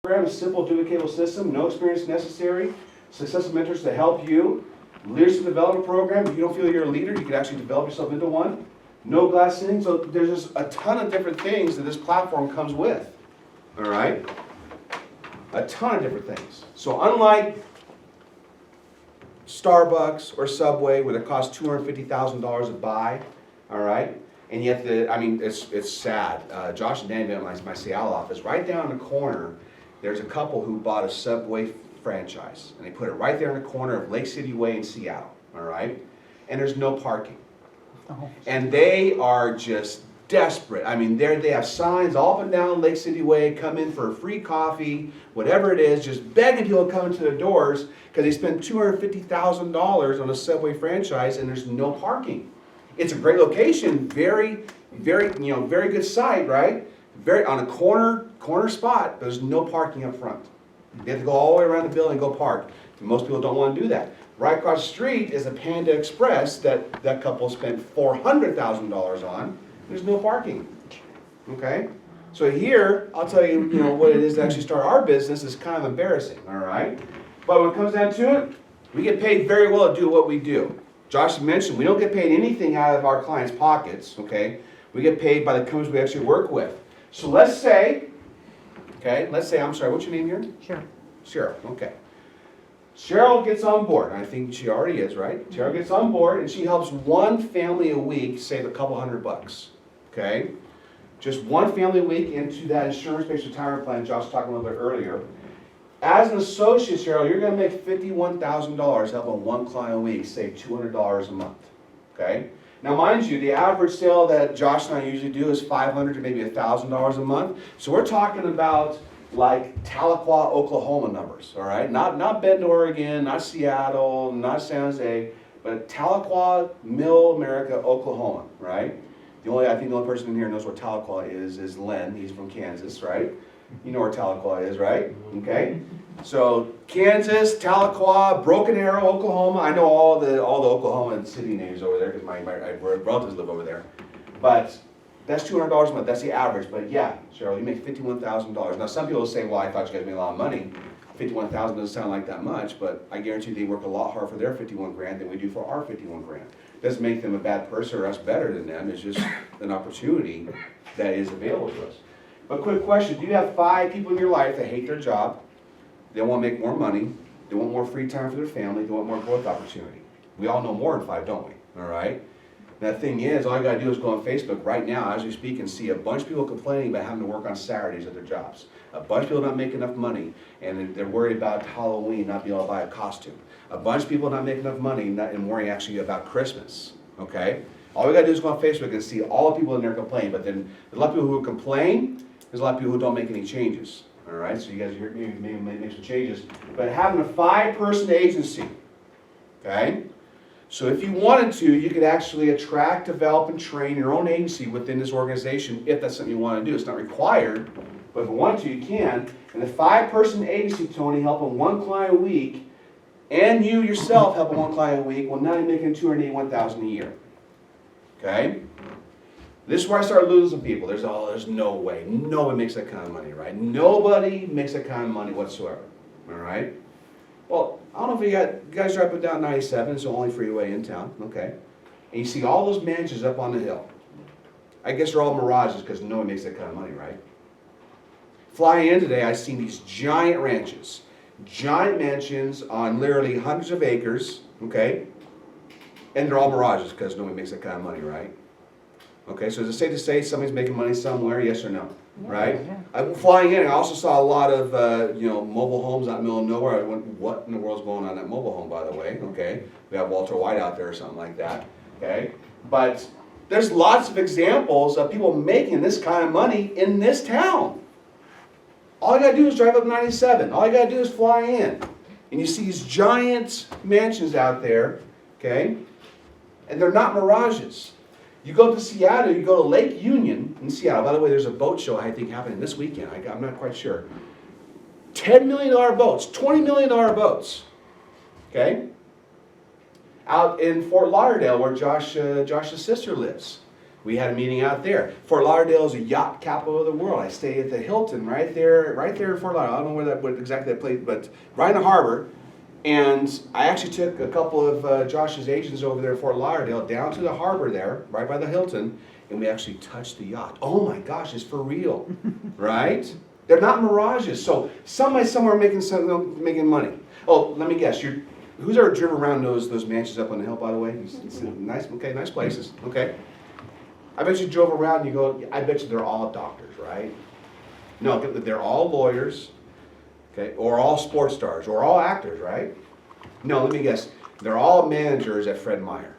program, a simple duplicatable system, no experience necessary, successful mentors to help you. Leadership development program, if you don't feel you're a leader, you can actually develop yourself into one. No glass ceiling, so there's just a ton of different things that this platform comes with. All right? A ton of different things. So unlike Starbucks or Subway, where it costs $250,000 to buy, all right? And yet, it's sad. Josh and Dan at my Seattle office, right down in the corner, there's a couple who bought a Subway franchise, and they put it right there in the corner of Lake City Way in Seattle, all right? And there's no parking. And they are just desperate. I mean, they have signs all up and down Lake City Way, come in for a free coffee, whatever it is, just begging people to come into their doors because they spent $250,000 on a Subway franchise and there's no parking. It's a great location, very good site, right? Very on a corner spot, but there's no parking up front. You have to go all the way around the building and go park. Most people don't want to do that. Right across the street is a Panda Express that couple spent $400,000 on. There's no parking. Okay? So here, I'll tell you, what it is to actually start our business is kind of embarrassing, all right? But when it comes down to it, we get paid very well to do what we do. Josh mentioned we don't get paid anything out of our clients' pockets, okay? We get paid by the companies we actually work with. So let's say, I'm sorry, what's your name here? Sure. Cheryl, okay. Cheryl gets on board. I think she already is, right? Cheryl gets on board and she helps one family a week save a couple $100, okay? Just one family a week into that insurance-based retirement plan Josh was talking a little bit earlier. As an associate, Cheryl, you're going to make $51,000 helping one client a week save $200 a month, okay? Now, mind you, the average sale that Josh and I usually do is $500 to maybe $1,000 a month. So we're talking about like Tahlequah, Oklahoma numbers, all right? Not Bend, Oregon, not Seattle, not San Jose, but Tahlequah, Middle America, Oklahoma, right? I think the only person in here knows where Tahlequah is Len. He's from Kansas, right? You know where Tahlequah is, right? Okay. So Kansas, Tahlequah, Broken Arrow, Oklahoma. I know all the Oklahoma city names over there because my relatives live over there. But that's $200 a month. That's the average. But yeah, Cheryl, you make $51,000. Now some people will say, well, I thought you guys made a lot of money. $51,000 doesn't sound like that much, but I guarantee they work a lot harder for their 51 grand than we do for our 51 grand. Doesn't make them a bad person or us better than them. It's just an opportunity that is available to us. But quick question, do you have 5 people in your life that hate their job, they want to make more money, they want more free time for their family, they want more growth opportunity? We all know more than 5, don't we? All right? That thing is, all you got to do is go on Facebook right now as we speak and see a bunch of people complaining about having to work on Saturdays at their jobs. A bunch of people not making enough money and they're worried about Halloween, not being able to buy a costume. A bunch of people not making enough money and worrying actually about Christmas. Okay? All we got to do is go on Facebook and see all the people in there complaining. But then there's a lot of people who complain, there's a lot of people who don't make any changes. All right? So you guys maybe make some changes. But having a 5-person agency, okay? So if you wanted to, you could actually attract, develop, and train your own agency within this organization if that's something you want to do. It's not required, but if you want to, you can. And the 5-person agency, Tony, helping one client a week, and you yourself helping one client a week, well, now you're making $281,000 a year. Okay? This is where I started losing people. There's no way. Nobody makes that kind of money, right? Nobody makes that kind of money whatsoever. All right? Well, I don't know if you guys drive up down 97, it's the only freeway in town, okay? And you see all those mansions up on the hill. I guess they're all mirages because nobody makes that kind of money, right? Flying in today, I've seen these giant ranches, giant mansions on literally hundreds of acres, okay? And they're all mirages because nobody makes that kind of money, right? Okay, so is it safe to say somebody's making money somewhere, yes or no? Yeah, right? Yeah. I'm flying in, I also saw a lot of mobile homes out in the middle of nowhere. I went, what in the world's going on in that mobile home, by the way? Okay, we have Walter White out there or something like that. Okay, but there's lots of examples of people making this kind of money in this town. All you gotta do is drive up 97. All you gotta do is fly in, and you see these giant mansions out there. Okay, and they're not mirages. You go to Seattle, you go to Lake Union in Seattle. By the way, there's a boat show, I think, happening this weekend. I'm not quite sure. $10 million boats, $20 million boats. Okay? Out in Fort Lauderdale, where Josh's sister lives. We had a meeting out there. Fort Lauderdale is a yacht capital of the world. I stay at the Hilton right there in Fort Lauderdale. I don't know what exactly that place, but right in the harbor. And I actually took a couple of Josh's agents over there in Fort Lauderdale down to the harbor there, right by the Hilton, and we actually touched the yacht. Oh my gosh, it's for real, right? They're not mirages. So somebody somewhere making money. Oh, let me guess. Who's ever driven around those mansions up on the hill, by the way? It's nice, okay, nice places. Okay. I bet you drove around and you go, I bet you they're all doctors, right? No, they're all lawyers, okay, or all sports stars, or all actors, right? No, let me guess. They're all managers at Fred Meyer.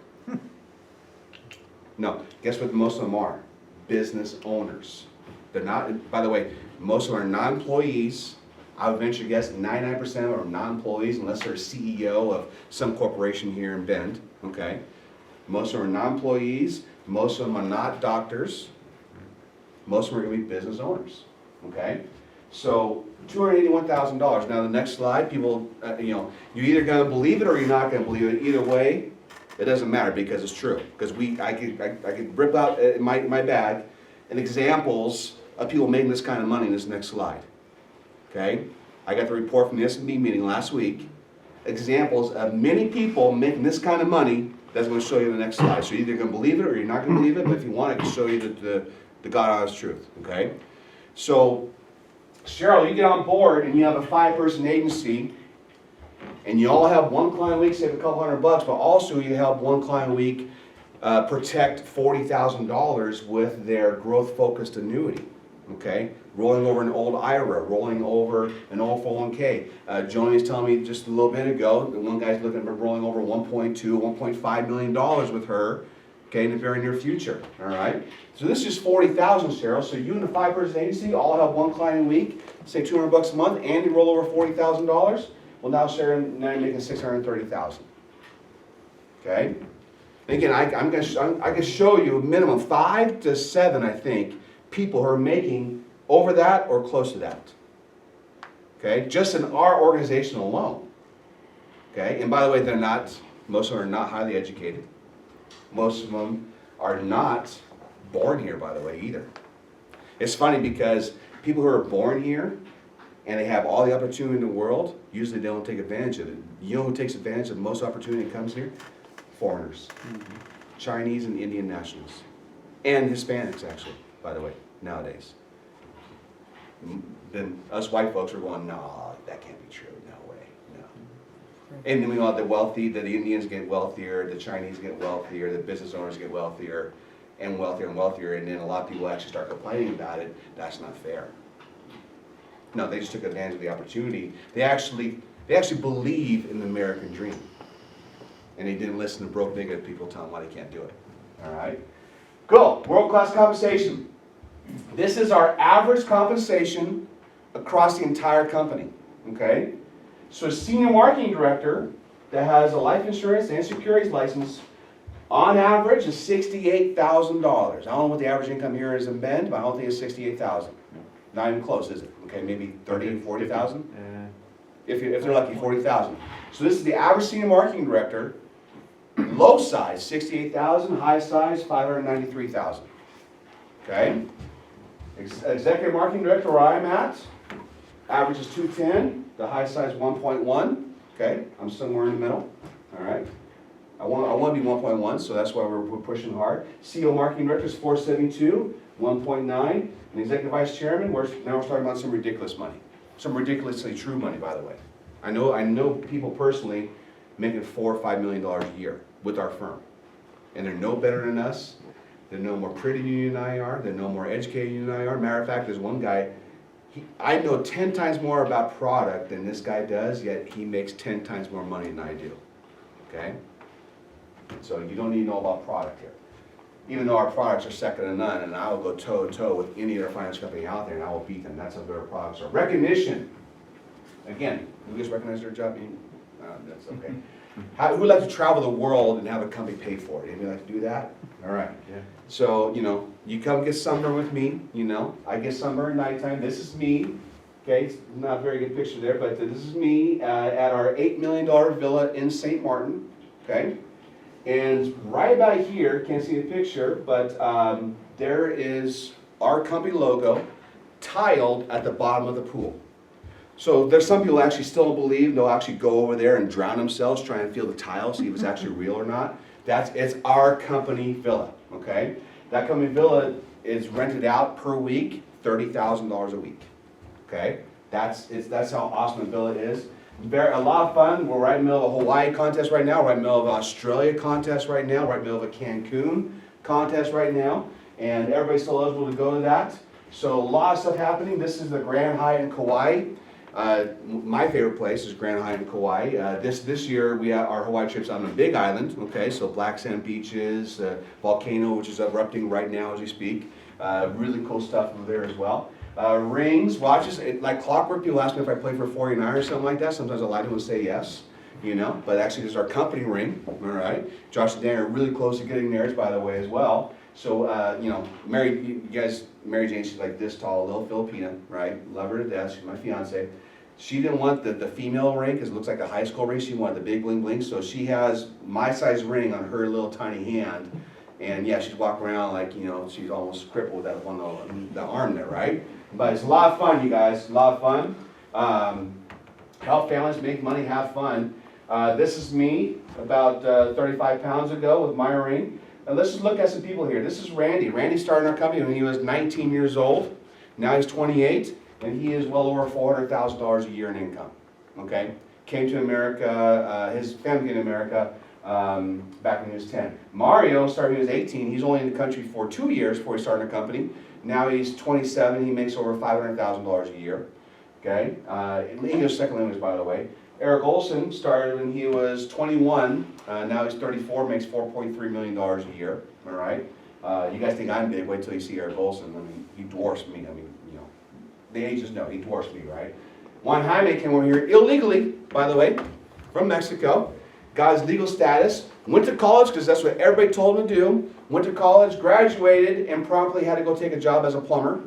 No, guess what most of them are? Business owners. They're not, by the way, most of them are non-employees. I would venture to guess 99% of them are non-employees unless they're a CEO of some corporation here in Bend, okay? Most of them are non-employees. Most of them are not doctors. Most of them are going to be business owners, okay? So $281,000. Now the next slide, people, you're either going to believe it or you're not going to believe it. Either way, it doesn't matter because it's true. Because I could rip out in my bag and examples of people making this kind of money in this next slide. Okay? I got the report from the S&B meeting last week. Examples of many people making this kind of money. That's going to show you in the next slide. So you're either going to believe it or you're not going to believe it. But if you want, I can show you the God honest truth. Okay? So Cheryl, you get on board and you have a 5-person agency, and you all have one client a week, save a couple $100, but also you have one client a week protect $40,000 with their growth-focused annuity. Okay, rolling over an old IRA, rolling over an old 401k. Joni was telling me just a little bit ago that one guy's looking at rolling over $1.2, $1.5 million with her, okay, in the very near future. All right, so this is $40,000, Cheryl. So you and the 5-person agency all have one client a week, say $200 a month, and you roll over $40,000. Well, now Cheryl, now you're making $630,000. Okay, and again, I can show you a minimum 5 to 7, I think, people who are making over that or close to that. Okay, just in our organization alone. Okay, and by the way, most of them are not highly educated. Most of them are not born here, by the way, either. It's funny because people who are born here and they have all the opportunity in the world, usually they don't take advantage of it. You know who takes advantage of most opportunity that comes here? Foreigners. Mm-hmm. Chinese and Indian nationals. And Hispanics, actually, by the way, nowadays. Then us white folks are going, no, that can't be true. No way, no. And then we know the wealthy, the Indians get wealthier, the Chinese get wealthier, the business owners get wealthier, and wealthier, and then a lot of people actually start complaining about it. That's not fair. No, they just took advantage of the opportunity. They actually believe in the American dream. And they didn't listen to broke negative people telling them why they can't do it. All right? Go. World-class compensation. This is our average compensation across the entire company. Okay? So a senior marketing director that has a life insurance and securities license, on average, is $68,000. I don't know what the average income here is in Bend, but I don't think it's $68,000. Not even close, is it? Okay, maybe $30,000, $40,000? If they're lucky, $40,000. So this is the average senior marketing director. Low size, $68,000. High size, $593,000. Okay? Executive marketing director, where I'm at, average is $210,000. The high size, $1.1. Okay? I'm somewhere in the middle. All right? I want to be 1.1, so that's why we're pushing hard. CEO marketing director is $472,000, 1.9. And executive vice chairman, now we're talking about some ridiculous money. Some ridiculously true money, by the way. I know people personally making $4 or $5 million a year with our firm. And they're no better than us. They're no more pretty than you and I are. They're no more educated than you and I are. Matter of fact, there's one guy, I know 10 times more about product than this guy does, yet he makes 10 times more money than I do. Okay? So you don't need to know about product here. Even though our products are second to none, and I will go toe-to-toe with any other finance company out there, and I will beat them. That's how good our products are. Recognition. Again, who just recognize their job? That's okay. Who would like to travel the world and have a company pay for it? Anybody like to do that? All right. Yeah. So, you come get sunburned with me, I get sunburned at nighttime. This is me. Okay, it's not a very good picture there, but this is me at our $8 million villa in St. Martin. Okay. And right about here, can't see the picture, but there is our company logo tiled at the bottom of the pool. So there's some people actually still don't believe, they'll actually go over there and drown themselves trying to feel the tile, see if it's actually real or not. It's our company villa, okay? That company villa is rented out per week, $30,000 a week, okay? That's how awesome the villa is. A lot of fun. We're right in the middle of a Hawaii contest right now, right in the middle of an Australia contest right now, right in the middle of a Cancun contest right now, and everybody's still eligible to go to that. So a lot of stuff happening. This is the Grand Hyatt in Kauai. My favorite place is Grand Hyatt in Kauai. This year we have our Hawaii trips on the Big Island, okay, so black sand beaches, volcano which is erupting right now as we speak. Really cool stuff over there as well. Rings, watches, like clockwork. People ask me if I play for 49 or something like that. Sometimes I lie to them and say yes, you know, but actually this is our company ring, all right? Josh and Dan are really close to getting theirs, by the way, as well. So, you know, Mary Jane, she's like this tall, little Filipina, right? Love her to death, she's my fiance. She didn't want the female ring because it looks like a high school ring. She wanted the big bling bling, so she has my size ring on her little tiny hand. And yeah, she's walking around like, you know, she's almost crippled with that one, the arm there, right? But it's a lot of fun, you guys, a lot of fun. Help families make money, have fun. This is me about 35 pounds ago with my ring. Let's just look at some people here. This is Randy. Randy started our company when he was 19 years old. Now he's 28, and he is well over $400,000 a year in income. Okay? Came to America, his family came to America back when he was 10. Mario started when he was 18. He's only in the country for 2 years before he started a company. Now he's 27. He makes over $500,000 a year. Okay? English second language, by the way. Eric Olson started when he was 21, now he's 34, makes $4.3 million a year, all right? You guys think I'm big, wait till you see Eric Olson. I mean, he dwarfs me, I mean, you know, the ages know, he dwarfs me, right? Juan Jaime came over here illegally, by the way, from Mexico, got his legal status, went to college, because that's what everybody told him to do, went to college, graduated, and promptly had to go take a job as a plumber,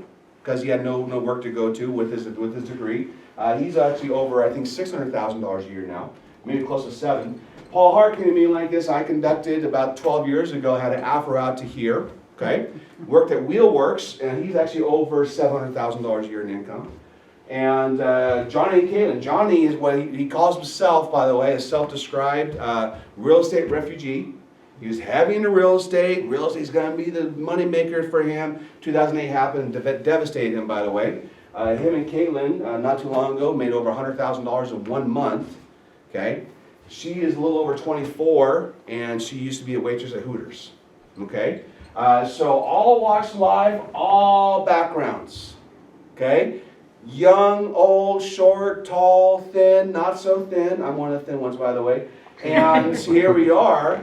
because he had no work to go to with his degree. He's actually over, I think, $600,000 a year now, maybe close to $7. Paul Hart came to me like this. I conducted about 12 years ago, had an afro out to here, okay? Worked at Wheelworks, and he's actually over $700,000 a year in income. And Johnny Kalen. Johnny is what he calls himself, by the way, a self-described real estate refugee. He was heavy into real estate. Real estate's going to be the money maker for him. 2008 happened, devastated him, by the way. Him and Caitlin, not too long ago, made over $100,000 in 1 month. Okay, she is a little over 24, and she used to be a waitress at Hooters. Okay, so all walks of life, all backgrounds. Okay, young, old, short, tall, thin, not so thin. I'm one of the thin ones, by the way. And so here we are.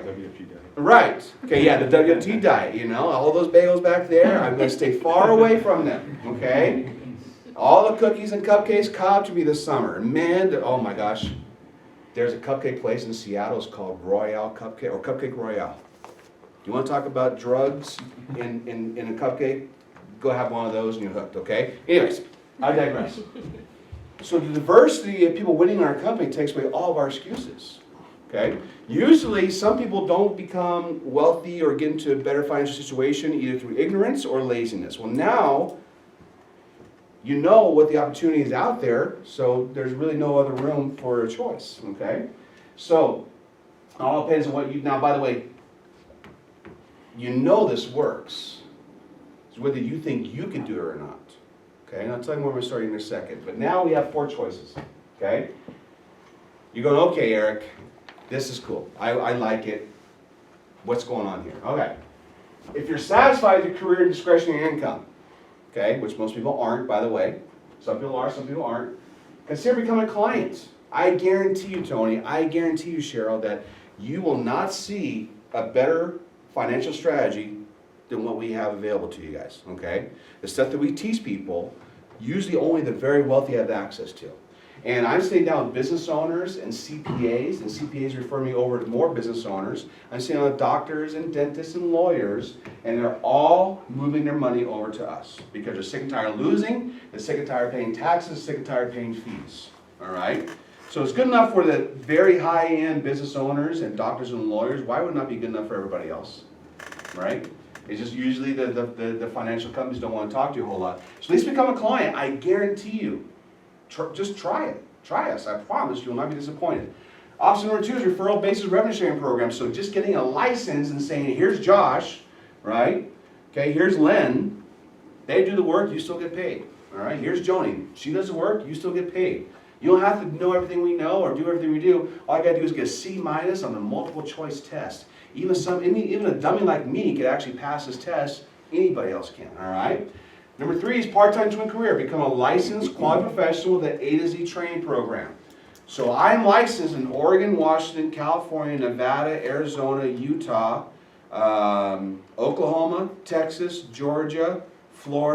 Right. Okay, yeah, the WT diet, you know, all those bagels back there, I'm going to stay far away from them, okay? All the cookies and cupcakes come to me this summer. Man, oh my gosh, there's a cupcake place in Seattle, it's called Royale Cupcake, or Cupcake Royale. You want to talk about drugs in a cupcake? Go have one of those and you're hooked, okay? Anyways, I digress. So the diversity of people winning in our company takes away all of our excuses. Okay? Usually, some people don't become wealthy or get into a better financial situation either through ignorance or laziness. Well, now, you know what the opportunity is out there, so there's really no other room for a choice. Okay? So, it all depends on what you... Now, by the way, you know this works. It's whether you think you can do it or not. Okay? And I'll tell you more when we start in a second. But now we have 4 choices. Okay? You're going, okay, Eric. This is cool. I like it. What's going on here? Okay. If you're satisfied with your career and discretionary income, okay, which most people aren't, by the way. Some people are, some people aren't. Consider becoming a client. I guarantee you, Tony, I guarantee you, Cheryl, that you will not see a better financial strategy than what we have available to you guys, okay? The stuff that we teach people, usually only the very wealthy have access to. And I'm sitting down with business owners and CPAs refer me over to more business owners. I'm sitting down with doctors and dentists and lawyers, and they're all moving their money over to us because they're sick and tired of losing, they're sick and tired of paying taxes, sick and tired of paying fees. All right? So it's good enough for the very high-end business owners and doctors and lawyers. Why would it not be good enough for everybody else? Right? It's just usually the financial companies don't want to talk to you a whole lot. So at least become a client. I guarantee you. Just try it. Try us. I promise you will not be disappointed. Option number 2 is referral basis revenue sharing program. So just getting a license and saying, here's Josh, right? Okay, here's Len. They do the work, you still get paid. All right, here's Joni. She does the work, you still get paid. You don't have to know everything we know or do everything we do. All you gotta do is get a C- on the multiple choice test. Even a dummy like me could actually pass this test. Anybody else can, all right? Number 3 is part-time twin career. Become a licensed qualified professional with an A to Z training program. So I'm licensed in Oregon, Washington, California, Nevada, Arizona, Utah, Oklahoma, Texas, Georgia, Florida.